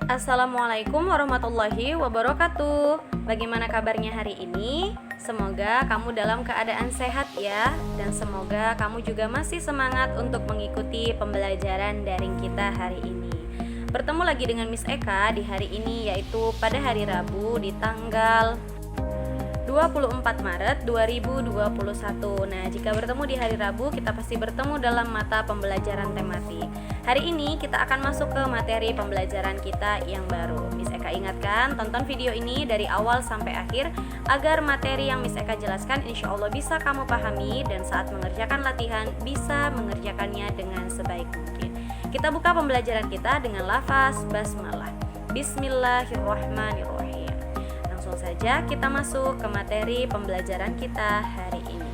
Assalamualaikum warahmatullahi wabarakatuh. Bagaimana kabarnya hari ini? Semoga kamu dalam keadaan sehat ya. Dan semoga kamu juga masih semangat untuk mengikuti pembelajaran daring kita hari ini. Bertemu lagi dengan Miss Eka di hari ini, yaitu pada hari Rabu di tanggal 24 Maret 2021. Nah, jika bertemu di hari Rabu, kita pasti bertemu dalam mata pembelajaran tematik. Hari ini kita akan masuk ke materi pembelajaran kita yang baru. Miss Eka ingatkan, tonton video ini dari awal sampai akhir agar materi yang Miss Eka jelaskan insya Allah bisa kamu pahami, dan saat mengerjakan latihan bisa mengerjakannya dengan sebaik mungkin. Kita buka pembelajaran kita dengan lafaz basmalah. Bismillahirrahmanirrahim. Langsung saja kita masuk ke materi pembelajaran kita hari ini.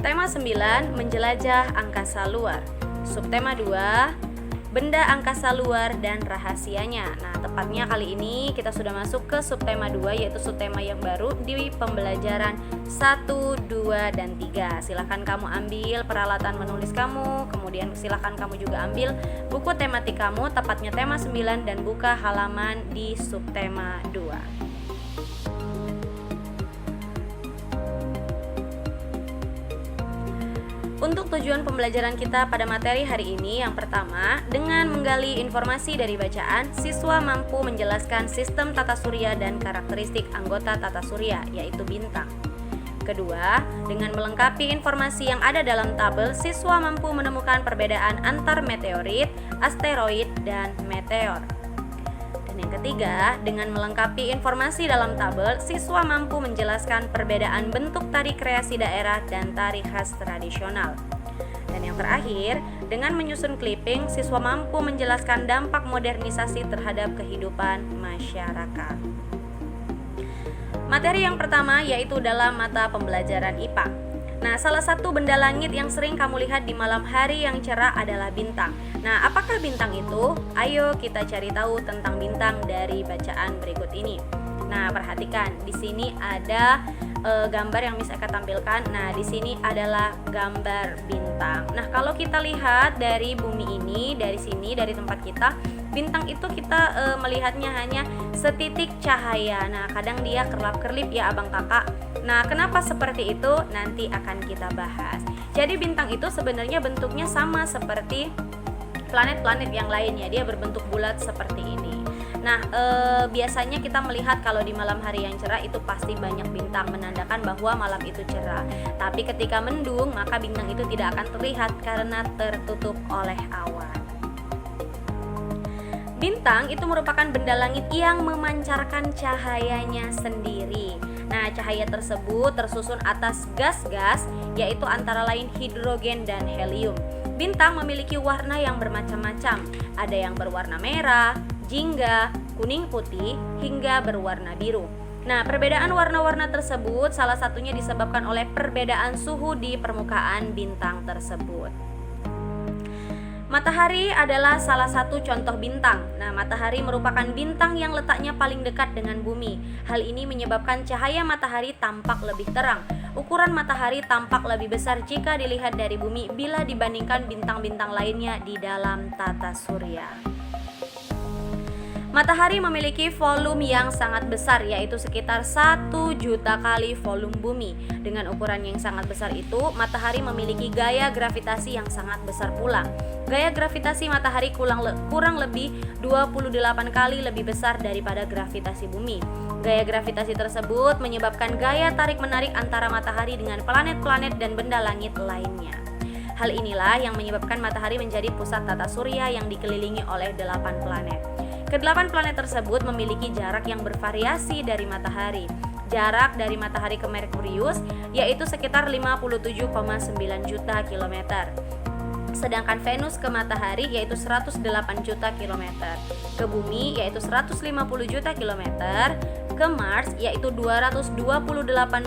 Tema 9, menjelajah angkasa luar. Subtema 2, benda angkasa luar dan rahasianya. Nah, tepatnya kali ini kita sudah masuk ke subtema 2, yaitu subtema yang baru di pembelajaran 1, 2, dan 3. Silahkan kamu ambil peralatan menulis kamu, kemudian silahkan kamu juga ambil buku tematik kamu, tepatnya tema 9, dan buka halaman di subtema 2. Untuk tujuan pembelajaran kita pada materi hari ini, yang pertama, dengan menggali informasi dari bacaan, siswa mampu menjelaskan sistem tata surya dan karakteristik anggota tata surya, yaitu bintang. Kedua, dengan melengkapi informasi yang ada dalam tabel, siswa mampu menemukan perbedaan antar meteorit, asteroid, dan meteor. Dan yang ketiga, dengan melengkapi informasi dalam tabel, siswa mampu menjelaskan perbedaan bentuk tari kreasi daerah dan tari khas tradisional. Dan yang terakhir, dengan menyusun clipping, siswa mampu menjelaskan dampak modernisasi terhadap kehidupan masyarakat. Materi yang pertama yaitu dalam mata pembelajaran IPA. Nah, salah satu benda langit yang sering kamu lihat di malam hari yang cerah adalah bintang. Nah, apakah bintang itu? Ayo kita cari tahu tentang bintang dari bacaan berikut ini. Nah, perhatikan, di sini ada gambar yang Miss Eka tampilkan. Nah, di sini adalah gambar bintang. Nah, kalau kita lihat dari bumi ini, dari sini, dari tempat kita, bintang itu kita melihatnya hanya setitik cahaya. Nah, kadang dia kerlap-kerlip ya abang kakak. Nah, kenapa seperti itu? Nanti akan kita bahas. Jadi bintang itu sebenarnya bentuknya sama seperti planet-planet yang lainnya. Dia berbentuk bulat seperti ini. Nah, biasanya kita melihat kalau di malam hari yang cerah itu pasti banyak bintang, menandakan bahwa malam itu cerah. Tapi ketika mendung, maka bintang itu tidak akan terlihat karena tertutup oleh awan. Bintang itu merupakan benda langit yang memancarkan cahayanya sendiri. Nah, cahaya tersebut tersusun atas gas-gas, yaitu antara lain hidrogen dan helium. Bintang memiliki warna yang bermacam-macam. Ada yang berwarna merah, jingga, kuning putih, hingga berwarna biru. Nah, perbedaan warna-warna tersebut salah satunya disebabkan oleh perbedaan suhu di permukaan bintang tersebut. Matahari adalah salah satu contoh bintang. Nah, matahari merupakan bintang yang letaknya paling dekat dengan bumi. Hal ini menyebabkan cahaya matahari tampak lebih terang. Ukuran matahari tampak lebih besar jika dilihat dari bumi bila dibandingkan bintang-bintang lainnya di dalam tata surya. Matahari memiliki volume yang sangat besar, yaitu sekitar 1 juta kali volume bumi. Dengan ukuran yang sangat besar itu, matahari memiliki gaya gravitasi yang sangat besar pula. Gaya gravitasi matahari kurang lebih 28 kali lebih besar daripada gravitasi bumi. Gaya gravitasi tersebut menyebabkan gaya tarik-menarik antara matahari dengan planet-planet dan benda langit lainnya. Hal inilah yang menyebabkan matahari menjadi pusat tata surya yang dikelilingi oleh 8 planet. Kedelapan planet tersebut memiliki jarak yang bervariasi dari matahari. Jarak dari matahari ke Merkurius yaitu sekitar 57,9 juta kilometer. Sedangkan Venus ke matahari yaitu 108 juta kilometer. Ke bumi yaitu 150 juta kilometer. Ke Mars yaitu 228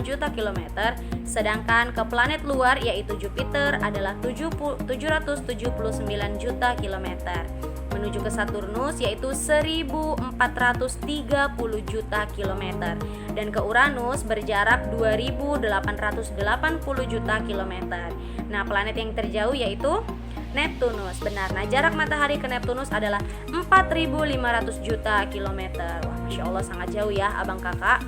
juta kilometer. Sedangkan ke planet luar yaitu Jupiter adalah 779 juta kilometer. Menuju ke Saturnus yaitu 1430 juta kilometer, dan ke Uranus berjarak 2880 juta kilometer. Nah, planet yang terjauh yaitu Neptunus. Benar. Nah, jarak matahari ke Neptunus adalah 4.500 juta kilometer. Wah, Masya Allah sangat jauh ya abang kakak.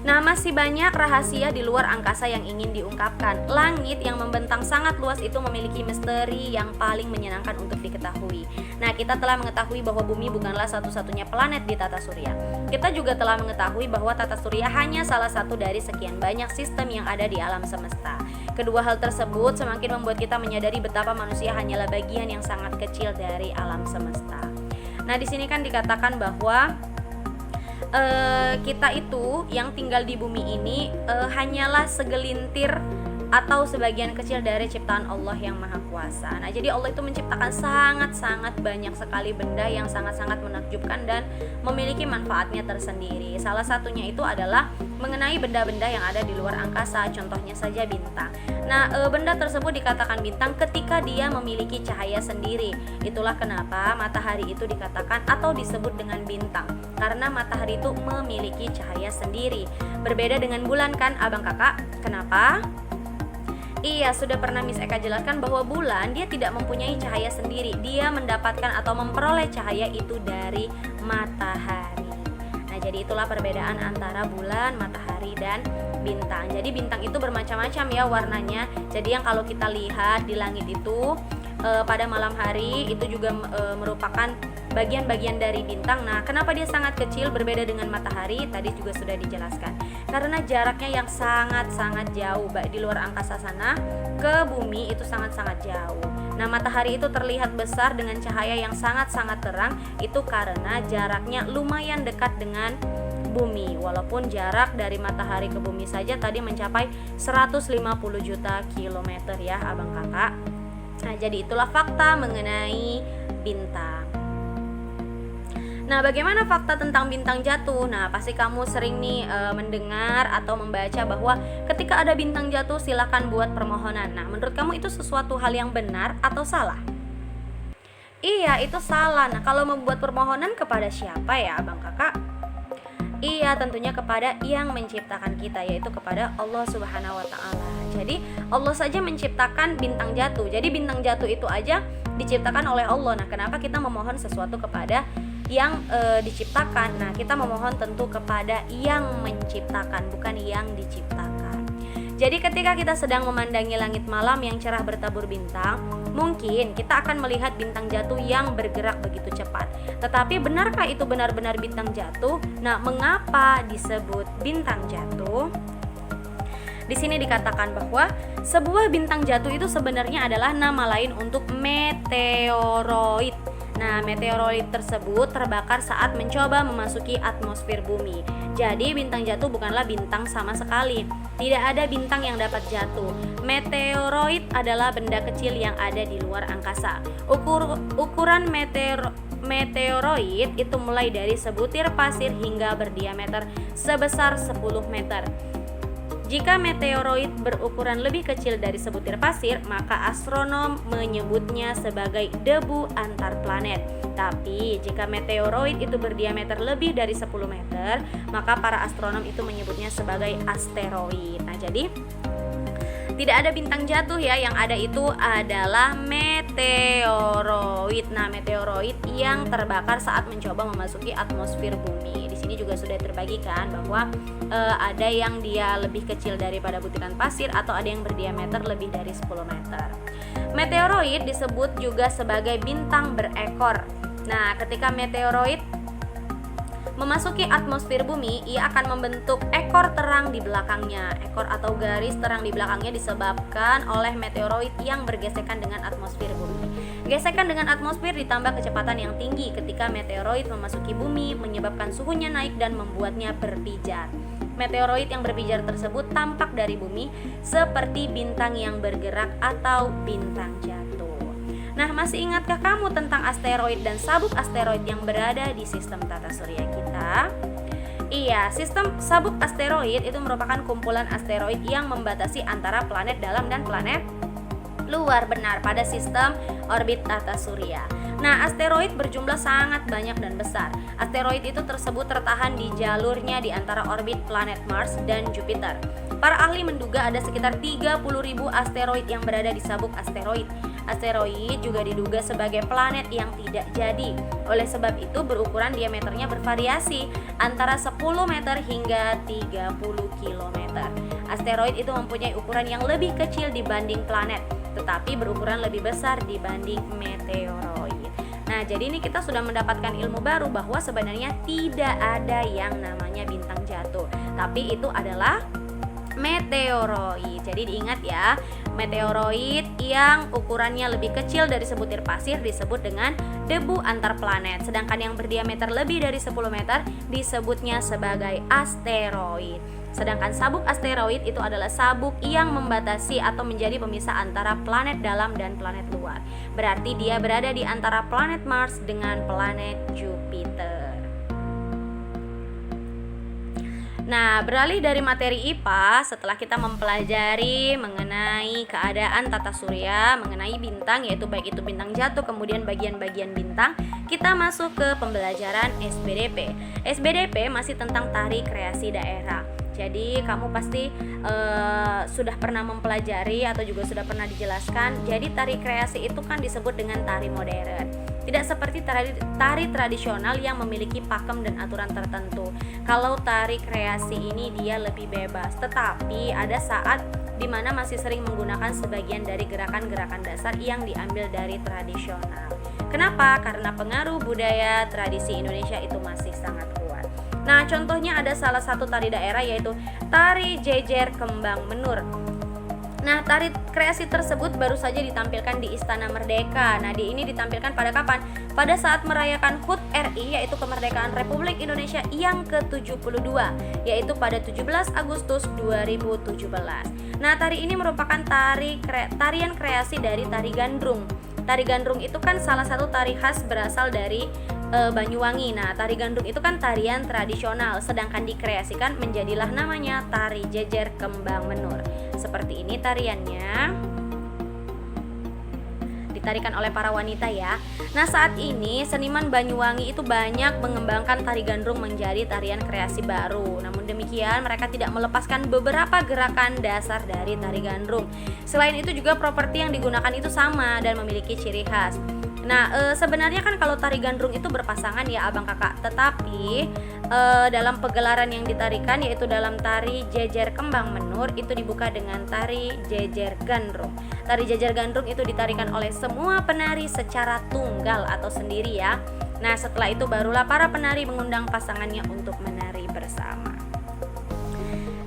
Nah, masih banyak rahasia di luar angkasa yang ingin diungkapkan. Langit yang membentang sangat luas itu memiliki misteri yang paling menyenangkan untuk diketahui. Nah, kita telah mengetahui bahwa bumi bukanlah satu-satunya planet di tata surya. Kita juga telah mengetahui bahwa tata surya hanya salah satu dari sekian banyak sistem yang ada di alam semesta. Kedua hal tersebut semakin membuat kita menyadari betapa manusia hanyalah bagian yang sangat kecil dari alam semesta. Nah, di sini kan dikatakan bahwa kita itu yang tinggal di bumi ini hanyalah segelintir atau sebagian kecil dari ciptaan Allah yang Maha Kuasa. Nah, jadi Allah itu menciptakan sangat-sangat banyak sekali benda yang sangat-sangat menakjubkan dan memiliki manfaatnya tersendiri. Salah satunya itu adalah mengenai benda-benda yang ada di luar angkasa, contohnya saja bintang. Nah, benda tersebut dikatakan bintang ketika dia memiliki cahaya sendiri. Itulah kenapa matahari itu dikatakan atau disebut dengan bintang, karena matahari itu memiliki cahaya sendiri. Berbeda dengan bulan kan, abang kakak? Kenapa? Iya, sudah pernah Miss Eka jelaskan bahwa bulan dia tidak mempunyai cahaya sendiri. Dia mendapatkan atau memperoleh cahaya itu dari matahari. Nah, jadi itulah perbedaan antara bulan, matahari, dan bintang. Jadi bintang itu bermacam-macam ya warnanya. Jadi yang kalau kita lihat di langit itu pada malam hari itu juga merupakan bagian-bagian dari bintang. Nah, kenapa dia sangat kecil berbeda dengan matahari? Tadi juga sudah dijelaskan. Karena jaraknya yang sangat-sangat jauh, baik di luar angkasa sana ke bumi itu sangat-sangat jauh. Nah, matahari itu terlihat besar dengan cahaya yang sangat-sangat terang, itu karena jaraknya lumayan dekat dengan bumi. Walaupun jarak dari matahari ke bumi saja tadi mencapai 150 juta kilometer ya, abang kakak. Nah, jadi itulah fakta mengenai bintang. Nah, bagaimana fakta tentang bintang jatuh? Nah, pasti kamu sering nih mendengar atau membaca bahwa ketika ada bintang jatuh silakan buat permohonan. Nah, menurut kamu itu sesuatu hal yang benar atau salah? Iya, itu salah. Nah, kalau membuat permohonan kepada siapa ya, abang kakak? Iya, tentunya kepada yang menciptakan kita, yaitu kepada Allah Subhanahu wa Ta'ala. Jadi Allah saja menciptakan bintang jatuh. Jadi bintang jatuh itu aja diciptakan oleh Allah. Nah, kenapa kita memohon sesuatu kepada yang diciptakan? Nah, kita memohon tentu kepada yang menciptakan, bukan yang diciptakan. Jadi ketika kita sedang memandangi langit malam yang cerah bertabur bintang, mungkin kita akan melihat bintang jatuh yang bergerak begitu cepat. Tetapi benarkah itu benar-benar bintang jatuh? Nah, mengapa disebut bintang jatuh? Di sini dikatakan bahwa sebuah bintang jatuh itu sebenarnya adalah nama lain untuk meteoroid. Nah, meteoroid tersebut terbakar saat mencoba memasuki atmosfer bumi. Jadi bintang jatuh bukanlah bintang sama sekali. Tidak ada bintang yang dapat jatuh. Meteoroid adalah benda kecil yang ada di luar angkasa. Ukuran meteoroid itu mulai dari sebutir pasir hingga berdiameter sebesar 10 meter. Jika meteoroid berukuran lebih kecil dari sebutir pasir, maka astronom menyebutnya sebagai debu antar planet. Tapi jika meteoroid itu berdiameter lebih dari 10 meter, maka para astronom itu menyebutnya sebagai asteroid. Nah, jadi tidak ada bintang jatuh ya, yang ada itu adalah meteoroid. Nah, meteoroid yang terbakar saat mencoba memasuki atmosfer bumi. Di sini juga sudah terbagikan bahwa ada yang dia lebih kecil daripada butiran pasir atau ada yang berdiameter lebih dari 10 meter. Meteoroid disebut juga sebagai bintang berekor. Nah, ketika meteoroid memasuki atmosfer bumi, ia akan membentuk ekor terang di belakangnya. Ekor atau garis terang di belakangnya disebabkan oleh meteoroid yang bergesekan dengan atmosfer bumi. Gesekan dengan atmosfer ditambah kecepatan yang tinggi ketika meteoroid memasuki bumi menyebabkan suhunya naik dan membuatnya berpijar. Meteoroid yang berpijar tersebut tampak dari bumi seperti bintang yang bergerak atau bintang jatuh. Nah, masih ingatkah kamu tentang asteroid dan sabuk asteroid yang berada di sistem tata surya kita? Iya, sistem sabuk asteroid itu merupakan kumpulan asteroid yang membatasi antara planet dalam dan planet luar, benar, pada sistem orbit tata surya. Nah, asteroid berjumlah sangat banyak dan besar. Asteroid itu tersebut tertahan di jalurnya di antara orbit planet Mars dan Jupiter. Para ahli menduga ada sekitar 30.000 asteroid yang berada di sabuk asteroid. Asteroid juga diduga sebagai planet yang tidak jadi. Oleh sebab itu berukuran diameternya bervariasi antara 10 meter hingga 30 km. Asteroid itu mempunyai ukuran yang lebih kecil dibanding planet, tetapi berukuran lebih besar dibanding meteoroid. Nah, jadi ini kita sudah mendapatkan ilmu baru bahwa sebenarnya tidak ada yang namanya bintang jatuh, tapi itu adalah meteoroid. Jadi diingat ya, meteoroid yang ukurannya lebih kecil dari sebutir pasir disebut dengan debu antar planet, sedangkan yang berdiameter lebih dari 10 meter disebutnya sebagai asteroid. Sedangkan sabuk asteroid itu adalah sabuk yang membatasi atau menjadi pemisah antara planet dalam dan planet luar. Berarti dia berada di antara planet Mars dengan planet Jupiter. Nah, beralih dari materi IPA, setelah kita mempelajari mengenai keadaan tata surya, mengenai bintang, yaitu baik itu bintang jatuh, kemudian bagian-bagian bintang, kita masuk ke pembelajaran SBDP. SBDP masih tentang tari kreasi daerah. Jadi kamu pasti sudah pernah mempelajari atau juga sudah pernah dijelaskan. Jadi tari kreasi itu kan disebut dengan tari modern. Tidak seperti tari tradisional yang memiliki pakem dan aturan tertentu. Kalau tari kreasi ini dia lebih bebas, tetapi ada saat dimana masih sering menggunakan sebagian dari gerakan-gerakan dasar yang diambil dari tradisional. Kenapa? Karena pengaruh budaya tradisi Indonesia itu masih sangat kuat. Nah, contohnya ada salah satu tari daerah yaitu tari jejer kembang menur. Nah, tari kreasi tersebut baru saja ditampilkan di Istana Merdeka. Nah, ini ditampilkan pada kapan? Pada saat merayakan HUT RI, yaitu kemerdekaan Republik Indonesia yang ke-72, yaitu pada 17 Agustus 2017. Nah, tari ini merupakan tarian kreasi dari tari gandrung. Tari gandrung itu kan salah satu tari khas berasal dari Banyuwangi. Nah, tari gandrung itu kan tarian tradisional, sedangkan dikreasikan menjadilah namanya tari jejer kembang menur. Seperti ini tariannya, ditarikan oleh para wanita ya. Nah, saat ini seniman Banyuwangi itu banyak mengembangkan tari gandrung menjadi tarian kreasi baru. Namun demikian, mereka tidak melepaskan beberapa gerakan dasar dari tari gandrung. Selain itu juga properti yang digunakan itu sama dan memiliki ciri khas. Nah, sebenarnya kan kalau tari gandrung itu berpasangan ya abang kakak, tetapi dalam pegelaran yang ditarikan yaitu dalam tari jejer kembang menur itu dibuka dengan tari jejer gandrung. Tari jejer gandrung itu ditarikan oleh semua penari secara tunggal atau sendiri ya. Nah, setelah itu barulah para penari mengundang pasangannya untuk menari bersama.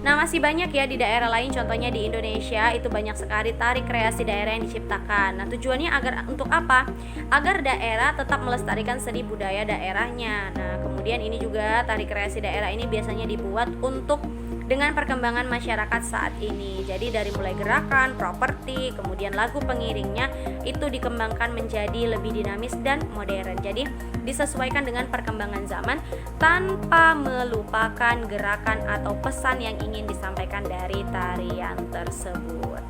Nah, masih banyak ya di daerah lain, contohnya di Indonesia itu banyak sekali tari kreasi daerah yang diciptakan. Nah, tujuannya untuk apa? Agar daerah tetap melestarikan seni budaya daerahnya. Nah, kemudian ini juga tari kreasi daerah ini biasanya dibuat untuk dengan perkembangan masyarakat saat ini. Jadi dari mulai gerakan, properti, kemudian lagu pengiringnya itu dikembangkan menjadi lebih dinamis dan modern. Jadi disesuaikan dengan perkembangan zaman tanpa melupakan gerakan atau pesan yang ingin disampaikan dari tarian tersebut.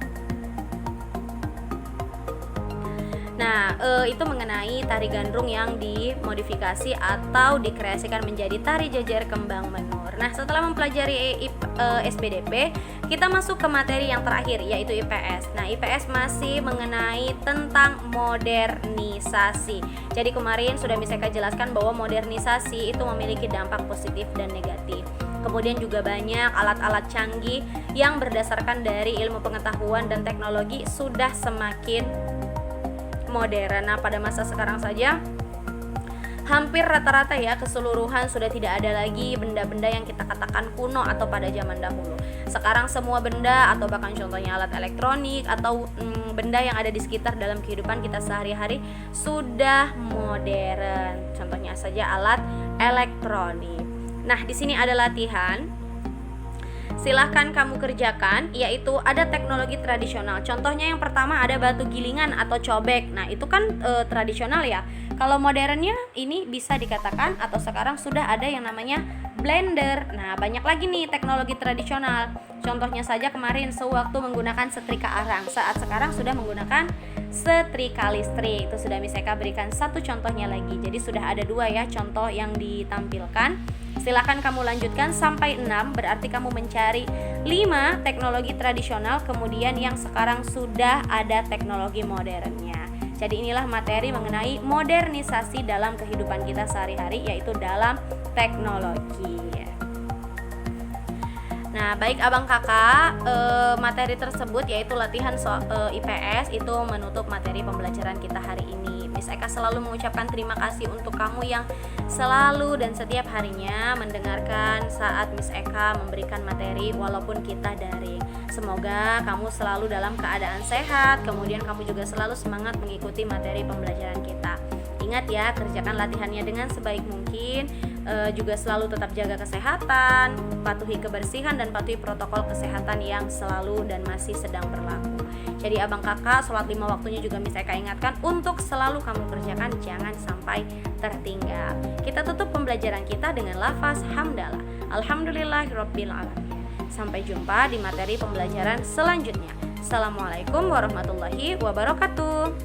Nah, itu mengenai tari gandrung yang dimodifikasi atau dikreasikan menjadi tari jejer kembang menur. Nah, setelah mempelajari SBDP, kita masuk ke materi yang terakhir yaitu IPS. Nah, IPS masih mengenai tentang modernisasi. Jadi kemarin sudah bisa saya jelaskan bahwa modernisasi itu memiliki dampak positif dan negatif. Kemudian juga banyak alat-alat canggih yang berdasarkan dari ilmu pengetahuan dan teknologi sudah semakin modern. Nah, pada masa sekarang saja hampir rata-rata ya keseluruhan sudah tidak ada lagi benda-benda yang kita katakan kuno atau pada zaman dahulu. Sekarang semua benda atau bahkan contohnya alat elektronik atau benda yang ada di sekitar dalam kehidupan kita sehari-hari sudah modern. Contohnya saja alat elektronik. Nah, di sini ada latihan. Silahkan kamu kerjakan, yaitu ada teknologi tradisional. Contohnya yang pertama ada batu gilingan atau cobek. Nah, itu kan tradisional ya. Kalau modernnya ini bisa dikatakan atau sekarang sudah ada yang namanya blender. Nah, banyak lagi nih teknologi tradisional. Contohnya saja kemarin sewaktu menggunakan setrika arang. Saat sekarang sudah menggunakan setrika listrik. Itu sudah bisa saya berikan satu contohnya lagi. Jadi sudah ada dua ya contoh yang ditampilkan. Silakan kamu lanjutkan sampai 6, berarti kamu mencari 5. Teknologi tradisional, kemudian yang sekarang sudah ada teknologi modernnya. Jadi inilah materi mengenai modernisasi dalam kehidupan kita sehari-hari, yaitu dalam teknologi. Nah, baik abang kakak, materi tersebut yaitu latihan IPS itu menutup materi pembelajaran kita hari ini. Miss Eka selalu mengucapkan terima kasih untuk kamu yang selalu dan setiap harinya mendengarkan saat Miss Eka memberikan materi walaupun kita daring. Semoga kamu selalu dalam keadaan sehat, kemudian kamu juga selalu semangat mengikuti materi pembelajaran kita. Ingat ya, kerjakan latihannya dengan sebaik mungkin, juga selalu tetap jaga kesehatan, patuhi kebersihan dan patuhi protokol kesehatan yang selalu dan masih sedang berlaku. Jadi abang kakak, sholat 5 waktunya juga Miss Eka ingatkan untuk selalu kamu kerjakan, jangan sampai tertinggal. Kita tutup pembelajaran kita dengan lafaz hamdalah. Alhamdulillahirabbil alamin. Sampai jumpa di materi pembelajaran selanjutnya. Assalamualaikum warahmatullahi wabarakatuh.